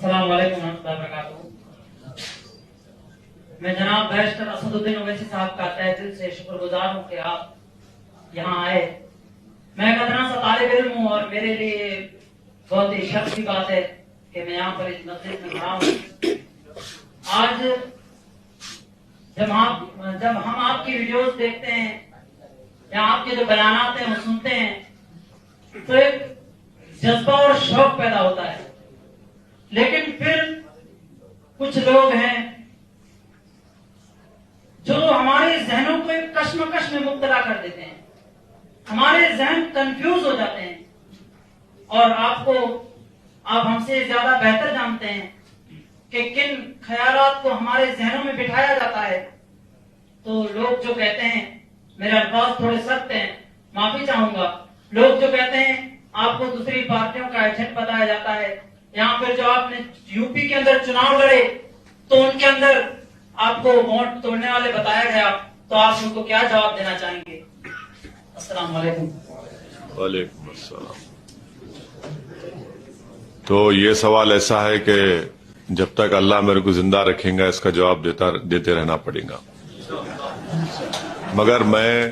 السلام علیکم ورحمۃ اللہ وبرکاتہ۔ میں جناب بیرسٹر اسدالدین اویسی صاحب کا تہ دل سے شکر گزار ہوں کہ آپ یہاں آئے۔ میں ایک ادنا سا طالب علم ہوں اور میرے لیے بہت ہی شرف کی بات ہے کہ میں یہاں پر اس مسجد میں کھڑا ہوں۔ آج جب ہم آپ کی ویڈیوز دیکھتے ہیں یا آپ کے جو بیانات ہیں وہ سنتے ہیں تو ایک جذبہ اور شوق پیدا ہوتا ہے، لیکن پھر کچھ لوگ ہیں جو ہمارے ذہنوں کو ایک کشمکش میں مبتلا کر دیتے ہیں، ہمارے ذہن کنفیوز ہو جاتے ہیں، اور آپ ہم سے زیادہ بہتر جانتے ہیں کہ کن خیالات کو ہمارے ذہنوں میں بٹھایا جاتا ہے۔ تو لوگ جو کہتے ہیں، میرے الفاظ تھوڑے سخت ہیں، معافی چاہوں گا، لوگ جو کہتے ہیں آپ کو دوسری پارٹیوں کا ایجنٹ بتایا جاتا ہے، یہاں پھر جو آپ نے یو پی کے اندر چناؤ لڑے تو ان کے اندر آپ کو ووٹ توڑنے والے بتایا گیا، تو آپ ان کو کیا جواب دینا چاہیں گے؟ السلام علیکم۔ وعلیکم السلام۔ تو یہ سوال ایسا ہے کہ جب تک اللہ میرے کو زندہ رکھیں گا اس کا جواب دیتے رہنا پڑے گا، مگر میں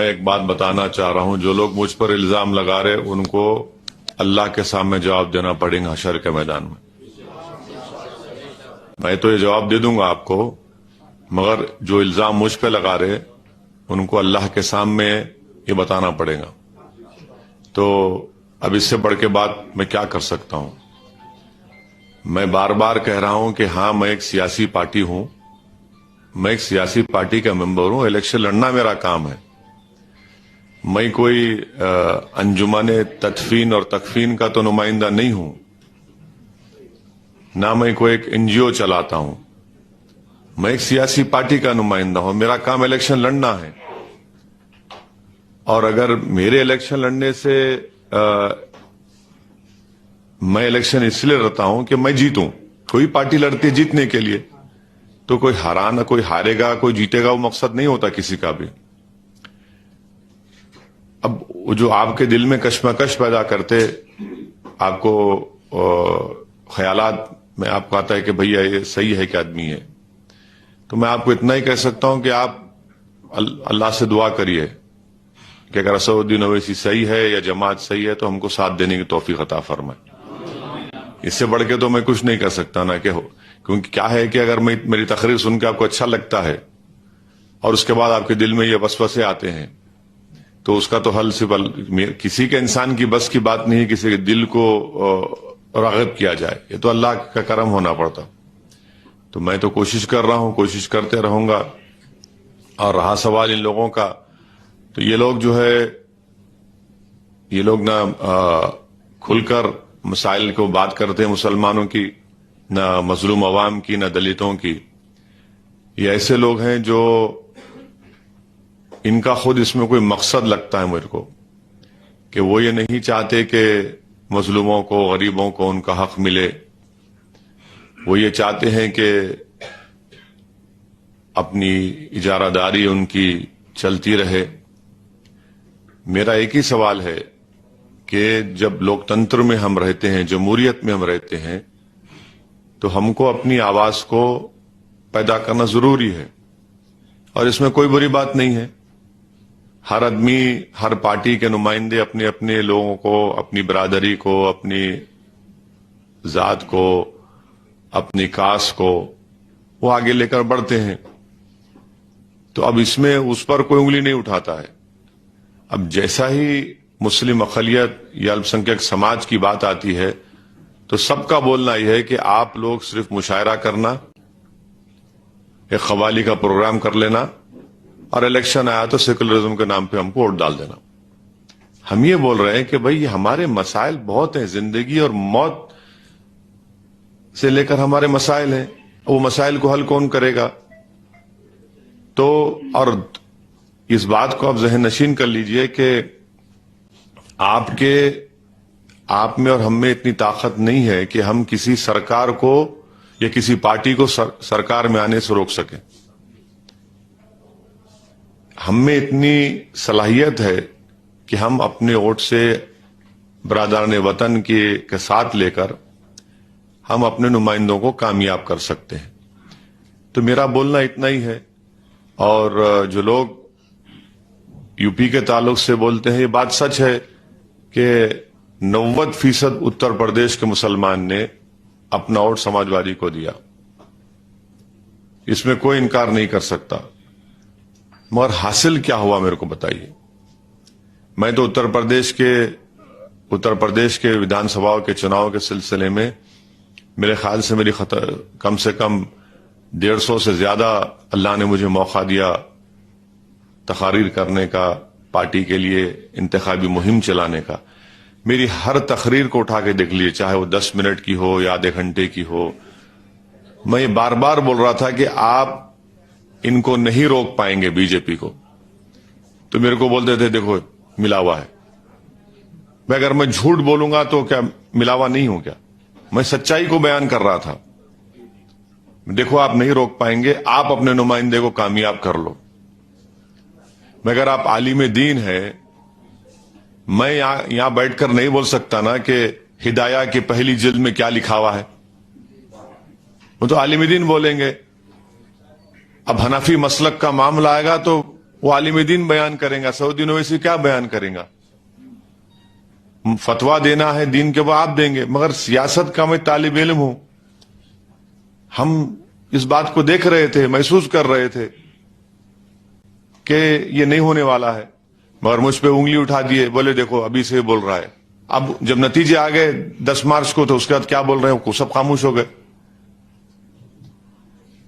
ایک بات بتانا چاہ رہا ہوں، جو لوگ مجھ پر الزام لگا رہے ان کو اللہ کے سامنے جواب دینا پڑے گا حشر کے میدان میں۔ میں تو یہ جواب دے دوں گا آپ کو، مگر جو الزام مجھ پہ لگا رہے ان کو اللہ کے سامنے یہ بتانا پڑے گا۔ تو اب اس سے بڑھ کے بات میں کیا کر سکتا ہوں؟ میں بار بار کہہ رہا ہوں کہ ہاں میں ایک سیاسی پارٹی ہوں، میں ایک سیاسی پارٹی کا ممبر ہوں، الیکشن لڑنا میرا کام ہے۔ میں کوئی انجمن تدفین اور تکفین کا تو نمائندہ نہیں ہوں، نہ میں کوئی ایک این جی او چلاتا ہوں، میں ایک سیاسی پارٹی کا نمائندہ ہوں، میرا کام الیکشن لڑنا ہے۔ اور اگر میرے الیکشن لڑنے سے میں الیکشن اس لیے لڑتا ہوں کہ میں جیتوں، کوئی پارٹی لڑتی ہے جیتنے کے لیے، تو کوئی ہارے گا کوئی جیتے گا، وہ مقصد نہیں ہوتا کسی کا بھی۔ اب جو آپ کے دل میں کشمکش پیدا کرتے، آپ کو خیالات میں آپ کو آتا ہے کہ بھئی یہ صحیح ہے کہ آدمی ہے، تو میں آپ کو اتنا ہی کہہ سکتا ہوں کہ آپ اللہ سے دعا کریے کہ اگر اسدالدین اویسی صحیح ہے یا جماعت صحیح ہے تو ہم کو ساتھ دینے کی توفیق عطا فرمائے۔ اس سے بڑھ کے تو میں کچھ نہیں کر سکتا نا، کہ کیونکہ کیا ہے کہ اگر میری تقریر سن کے آپ کو اچھا لگتا ہے اور اس کے بعد آپ کے دل میں یہ وسوسے آتے ہیں تو اس کا تو حل صرف کسی کے انسان کی بس کی بات نہیں ہے کسی کے دل کو راغب کیا جائے، یہ تو اللہ کا کرم ہونا پڑتا۔ تو میں تو کوشش کر رہا ہوں، کوشش کرتے رہوں گا۔ اور رہا سوال ان لوگوں کا، تو یہ لوگ جو ہے یہ لوگ نہ کھل کر مسائل کو بات کرتے ہیں مسلمانوں کی، نہ مظلوم عوام کی، نہ دلتوں کی۔ یہ ایسے لوگ ہیں جو ان کا خود اس میں کوئی مقصد لگتا ہے میرے کو، کہ وہ یہ نہیں چاہتے کہ مظلوموں کو، غریبوں کو ان کا حق ملے۔ وہ یہ چاہتے ہیں کہ اپنی اجارہ داری ان کی چلتی رہے۔ میرا ایک ہی سوال ہے کہ جب لوکتنتر میں ہم رہتے ہیں، جمہوریت میں ہم رہتے ہیں، تو ہم کو اپنی آواز کو پیدا کرنا ضروری ہے، اور اس میں کوئی بری بات نہیں ہے۔ ہر آدمی، ہر پارٹی کے نمائندے اپنے اپنے لوگوں کو، اپنی برادری کو، اپنی ذات کو، اپنی کاسٹ کو وہ آگے لے کر بڑھتے ہیں۔ تو اب اس میں اس پر کوئی انگلی نہیں اٹھاتا ہے۔ اب جیسا ہی مسلم اقلیت یا الپ سنکھیک سماج کی بات آتی ہے تو سب کا بولنا یہ ہے کہ آپ لوگ صرف مشاعرہ کرنا، ایک قوالی کا پروگرام کر لینا، اور الیکشن آیا تو سیکولرزم کے نام پہ ہم کو ووٹ ڈال دینا۔ ہم یہ بول رہے ہیں کہ بھئی ہمارے مسائل بہت ہیں، زندگی اور موت سے لے کر ہمارے مسائل ہیں، وہ مسائل کو حل کون کرے گا؟ تو اور اس بات کو آپ ذہن نشین کر لیجئے کہ آپ میں اور ہم میں اتنی طاقت نہیں ہے کہ ہم کسی سرکار کو یا کسی پارٹی کو سرکار میں آنے سے روک سکیں۔ ہم میں اتنی صلاحیت ہے کہ ہم اپنے ووٹ سے برادران وطن کے ساتھ لے کر ہم اپنے نمائندوں کو کامیاب کر سکتے ہیں. تو میرا بولنا اتنا ہی ہے. اور جو لوگ یو پی کے تعلق سے بولتے ہیں، یہ بات سچ ہے کہ 90% اتر پردیش کے مسلمان نے اپنا ووٹ سماجوادی کو دیا. اس میں کوئی انکار نہیں کر سکتا. مگر حاصل کیا ہوا میرے کو بتائیے. میں تو اتر پردیش کے ودھان سبھاؤں کے چناؤ کے سلسلے میں میرے خیال سے کم سے کم 150 سے زیادہ اللہ نے مجھے موقع دیا تقاریر کرنے کا، پارٹی کے لیے انتخابی مہم چلانے کا. میری ہر تقریر کو اٹھا کے دیکھ لیے، چاہے وہ 10 منٹ کی ہو یا آدھے گھنٹے کی ہو. میں یہ بار بار بول رہا تھا کہ آپ ان کو نہیں روک پائیں گے، بی جے پی کو. تو میرے کو بولتے تھے دیکھو ملا ہوا ہے. میں اگر میں جھوٹ بولوں گا تو کیا ملا ہوا نہیں ہوں کیا؟ میں سچائی کو بیان کر رہا تھا. دیکھو آپ نہیں روک پائیں گے، آپ اپنے نمائندے کو کامیاب کر لو. مگر آپ عالم دین ہے، میں یہاں بیٹھ کر نہیں بول سکتا نا کہ ہدایہ کی پہلی جلد میں کیا لکھا ہوا ہے. وہ تو عالم دین بولیں گے. اب حنفی مسلک کا معاملہ آئے گا تو وہ عالم دین بیان کریں گا، سعودی یونیورسٹی کیا بیان کریں گا. فتوا دینا ہے دین کے وہ آپ دیں گے. مگر سیاست کا میں طالب علم ہوں. ہم اس بات کو دیکھ رہے تھے، محسوس کر رہے تھے کہ یہ نہیں ہونے والا ہے. مگر مجھ پہ انگلی اٹھا دیے، بولے دیکھو ابھی سے بول رہا ہے. اب جب نتیجے آ گئے 10 مارچ کو تو اس کے بعد کیا بول رہے ہیں سب خاموش ہو گئے.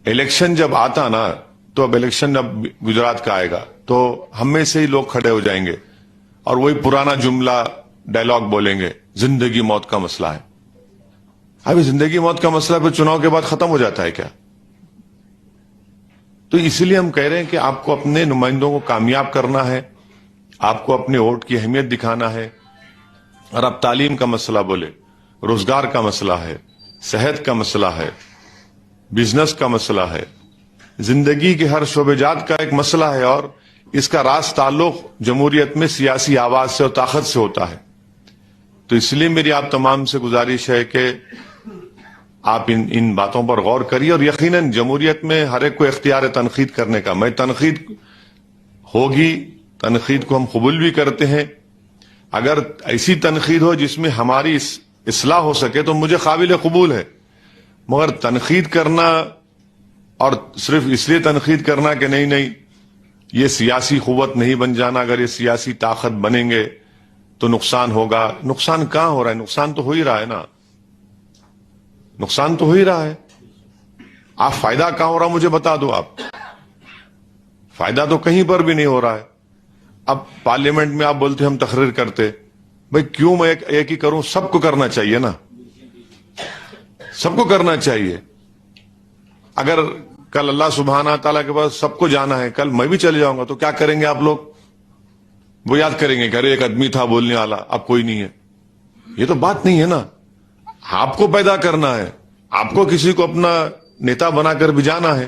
الیکشن جب آتا نا تو اب الیکشن اب گجرات کا آئے گا تو ہم میں سے ہی لوگ کھڑے ہو جائیں گے اور وہی پرانا جملہ ڈائلاگ بولیں گے، زندگی موت کا مسئلہ ہے. ابھی زندگی موت کا مسئلہ پھر چناؤ کے بعد ختم ہو جاتا ہے کیا؟ تو اسی لیے ہم کہہ رہے ہیں کہ آپ کو اپنے نمائندوں کو کامیاب کرنا ہے، آپ کو اپنے ووٹ کی اہمیت دکھانا ہے. اور اب تعلیم کا مسئلہ بولے، روزگار کا مسئلہ ہے، صحت کا مسئلہ ہے، بزنس کا مسئلہ ہے، زندگی کے ہر شعبے جات کا ایک مسئلہ ہے. اور اس کا راز تعلق جمہوریت میں سیاسی آواز سے اور طاقت سے ہوتا ہے. تو اس لیے میری آپ تمام سے گزارش ہے کہ آپ ان باتوں پر غور کریے. اور یقیناً جمہوریت میں ہر ایک کو اختیار ہے تنقید کرنے کا. میں تنقید ہوگی، تنقید کو ہم قبول بھی کرتے ہیں. اگر ایسی تنقید ہو جس میں ہماری اصلاح ہو سکے تو مجھے قابل قبول ہے. مگر تنقید کرنا اور صرف اس لیے تنقید کرنا کہ نہیں یہ سیاسی قوت نہیں بن جانا، اگر یہ سیاسی طاقت بنیں گے تو نقصان ہوگا. نقصان کہاں ہو رہا ہے؟ نقصان تو ہو ہی رہا ہے نا، نقصان تو ہو ہی رہا ہے. آپ فائدہ کہاں ہو رہا مجھے بتا دو. آپ فائدہ تو کہیں پر بھی نہیں ہو رہا ہے. اب پارلیمنٹ میں آپ بولتے ہم تقریر کرتے، بھائی کیوں میں ایک ہی کروں؟ سب کو کرنا چاہیے نا، سب کو کرنا چاہیے. اگر کل اللہ سبحانہ تعالیٰ کے پاس سب کو جانا ہے، کل میں بھی چلے جاؤں گا تو کیا کریں گے آپ لوگ؟ وہ یاد کریں گے کہ ارے ایک آدمی تھا بولنے والا، اب کوئی نہیں ہے. یہ تو بات نہیں ہے نا. آپ کو پیدا کرنا ہے، آپ کو کسی کو اپنا نیتا بنا کر بھی جانا ہے.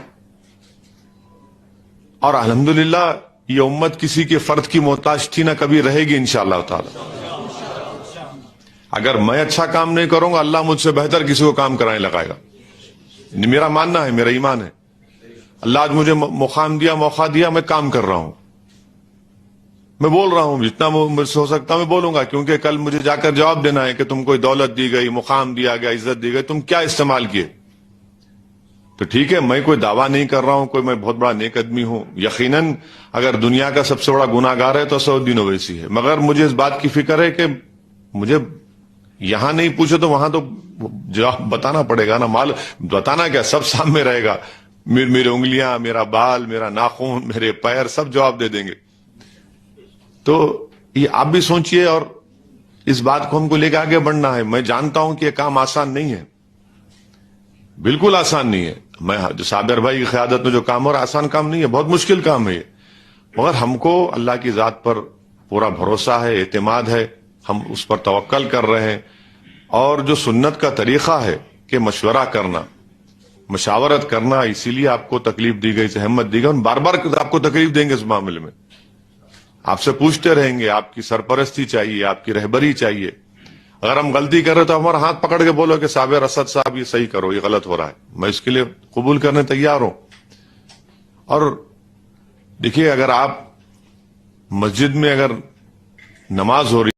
اور الحمدللہ یہ امت کسی کے فرد کی محتاج تھی نہ کبھی رہے گی انشاءاللہ تعالی. اگر میں اچھا کام نہیں کروں گا اللہ مجھ سے بہتر کسی کو کام کرانے لگائے گا. میرا ماننا ہے، میرا ایمان ہے. اللہ آج مجھے مقام دیا، موقع دیا، میں کام کر رہا ہوں، میں بول رہا ہوں جتنا مجھ سے ہو سکتا میں بولوں گا. کیونکہ کل مجھے جا کر جواب دینا ہے کہ تم کو دولت دی گئی، مقام دیا گیا، عزت دی گئی، تم کیا استعمال کیے. تو ٹھیک ہے، میں کوئی دعویٰ نہیں کر رہا ہوں کوئی میں بہت بڑا نیک آدمی ہوں. یقیناً اگر دنیا کا سب سے بڑا گناہ گار ہے تو سعودی یونیورسٹی ہے. مگر مجھے اس بات کی فکر ہے کہ مجھے یہاں نہیں پوچھے تو وہاں تو جواب بتانا پڑے گا نا. مال بتانا کیا، سب سامنے رہے گا. میری انگلیاں، میرا بال، میرا ناخن، میرے پیر سب جواب دے دیں گے. تو یہ آپ بھی سوچئے اور اس بات کو ہم کو لے کے آگے بڑھنا ہے. میں جانتا ہوں کہ یہ کام آسان نہیں ہے، بالکل آسان نہیں ہے. میں جو صابر بھائی کی قیادت میں جو کام ہو رہا آسان کام نہیں ہے، بہت مشکل کام ہے یہ. مگر ہم کو اللہ کی ذات پر پورا بھروسہ ہے، اعتماد ہے، ہم اس پر توکل کر رہے ہیں. اور جو سنت کا طریقہ ہے کہ مشورہ کرنا، مشاورت کرنا، اسی لیے آپ کو تکلیف دی گئی، زحمت دی گئی. اور بار بار آپ کو تکلیف دیں گے اس معاملے میں، آپ سے پوچھتے رہیں گے، آپ کی سرپرستی چاہیے، آپ کی رہبری چاہیے. اگر ہم غلطی کر رہے تو ہمارا ہاتھ پکڑ کے بولو کہ صابر اسد صاحب یہ صحیح کرو، یہ غلط ہو رہا ہے، میں اس کے لیے قبول کرنے تیار ہوں۔ اور دیکھیے، اگر آپ مسجد میں اگر نماز ہو رہی